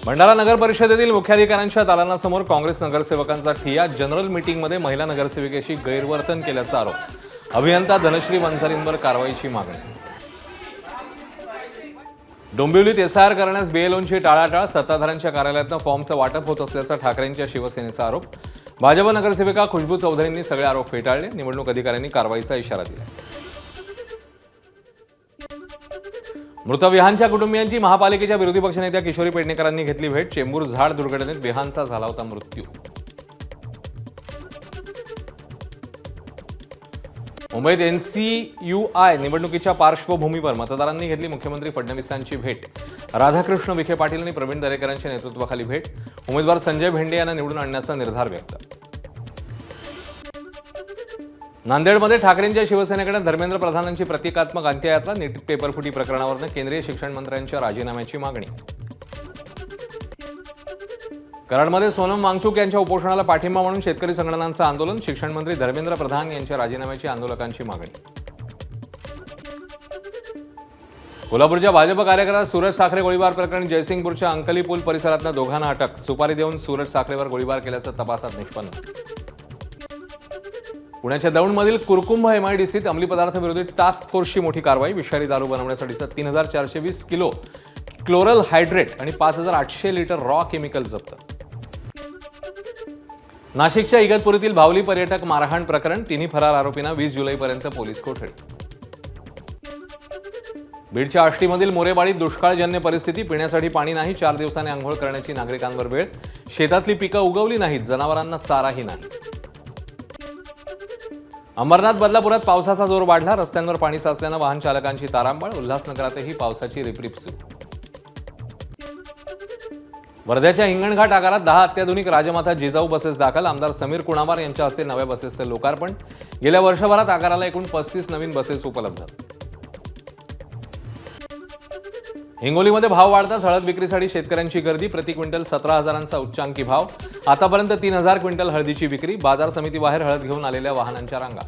भंडारा नगर परिषदेतील मुख्याधिकाऱ्यांच्या दालनासमोर काँग्रेस नगरसेवकांचा ठिय्या। जनरल मीटिंगमध्ये महिला नगरसेविकेशी गैरवर्तन केल्याचा आरोप। अभियंता धनश्री वंजारींवर कारवाईची मागणी। डोंबिवलीत एसआयआर करण्यास बीएलओंची टाळाटाळ। सत्ताधाऱ्यांच्या कार्यालयातून फॉर्मचं वाटप होत असल्याचा ठाकरेंच्या शिवसेनेचा आरोप। भाजप नगरसेविका खुशबू चौधरींनी सगळे आरोप फेटाळले। निवडणूक अधिकाऱ्यांनी कारवाईचा इशारा दिला। मृत विहानच्या कुटुंबियांची महापालिकेच्या विरोधी पक्षनेत्या किशोरी पेडणेकरांनी घेतली भेट। चेंबूर झाड दुर्घटनेत विहानचा झाला होता मृत्यू। मुंबईत NCUI निवडणुकीच्या पार्श्वभूमीवर मतदारांनी घेतली मुख्यमंत्री फडणवीसांची भेट। राधाकृष्ण विखे पाटील आणि प्रवीण दरेकरांच्या नेतृत्वाखाली भेट। उमेदवार संजय भेंडे यांना निवडून आणण्याचा निर्धार व्यक्त। नांदेडमध्ये ठाकरेंच्या शिवसेनेकडे धर्मेंद्र प्रधानांची प्रतिकात्मक अंत्ययात्रा। नीट पेपरफुटी प्रकरणावरून केंद्रीय शिक्षण मंत्र्यांच्या राजीनाम्याची मागणी। कराडमध्ये सोनम वांगचुक यांच्या उपोषणाला पाठिंबा म्हणून शेतकरी संघटनांचं आंदोलन। शिक्षण मंत्री धर्मेंद्र प्रधान यांच्या राजीनाम्याची आंदोलकांची मागणी। कोल्हापूरच्या भाजप कार्यकर्ता सूरज साखरे गोळीबार प्रकरणी जयसिंगपूरच्या अंकली पूल परिसरातून दोघांना अटक। सुपारी देऊन सूरज साखरेवर गोळीबार केल्याचं तपासात निष्पन्न। पुण्याच्या दौंडमधील कुरकुंभ MIDCत अंमली पदार्थ विरोधी टास्क फोर्सची मोठी कारवाई। विषारी दारू बनवण्यासाठीचा 3420 किलो क्लोरल हायड्रेट आणि 5800 लिटर रॉ केमिकल जप्त। नाशिकच्या इगतपुरीतील भावली पर्यटक मारहाण प्रकरण। तिन्ही फरार आरोपींना 20 जुलैपर्यंत पोलीस कोठडी। बीडच्या आष्टीमधील मोरेवाडीत दुष्काळजन्य परिस्थिती। पिण्यासाठी पाणी नाही। 4 दिवसांनी आंघोळ करण्याची नागरिकांवर वेळ। शेतातली पिकं उगवली नाहीत। जनावरांना चाराही नाही। अंबरनाथ बदलापुरात पावसाचा जोर वाढला। रस्त्यांवर पाणी साचल्यानं वाहन चालकांची तारांबळ। उल्हासनगरातही पावसाची रिपरिप सुरू। वर्ध्याच्या हिंगणघाट आगारात 10 अत्याधुनिक राजमाता जिजाऊ बसेस दाखल। आमदार समीर कुणावार यांच्या हस्ते नव्या बसेसचं लोकार्पण। गेल्या वर्षभरात आगाराला एकूण 35 नवीन बसेस उपलब्ध। हिंगोलीमध्ये भाव वाढताच हळद विक्रीसाठी शेतकऱ्यांची गर्दी। प्रति क्विंटल 17,000चा उच्चांकी भाव। आतापर्यंत 3,000 क्विंटल हळदीची विक्री। बाजार समितीबाहेर हळद घेऊन आलेल्या वाहनांच्या रांगा।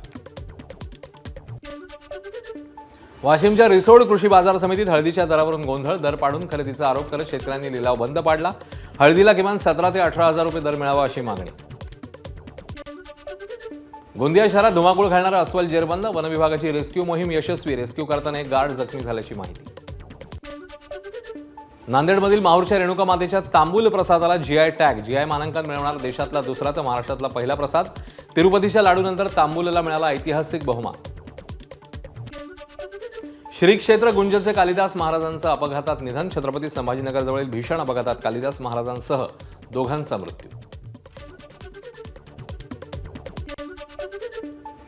वाशिमच्या रिसोड कृषी बाजार समितीत हळदीच्या दरावरून गोंधळ। दर पाडून खरेदीचा आरोप करत शेतकऱ्यांनी लिलाव बंद पाडला। हळदीला किमान 17 ते 18,000 रुपये दर मिळावा अशी मागणी। गोंदिया शहरात धुमाकूळ घालणारा अस्वल जेरबंद। वन विभागाची रेस्क्यू मोहीम यशस्वी। रेस्क्यू करताना एक गार्ड जखमी झाल्याची माहिती। नांदेडमधील माहूरच्या रेणुका मातेच्या तांबूल प्रसादाला GI टॅग। GI मानांकन मिळवणारा देशातला दुसरा तर महाराष्ट्रातला पहिला प्रसाद। तिरुपतीच्या लाडूनंतर तांबूलला मिळाला ऐतिहासिक बहुमान। श्री क्षेत्र गुंजचे कालिदास महाराजांचं अपघातात निधन। छत्रपती संभाजीनगरजवळील भीषण अपघातात कालिदास महाराजांसह दोघांचा मृत्यू।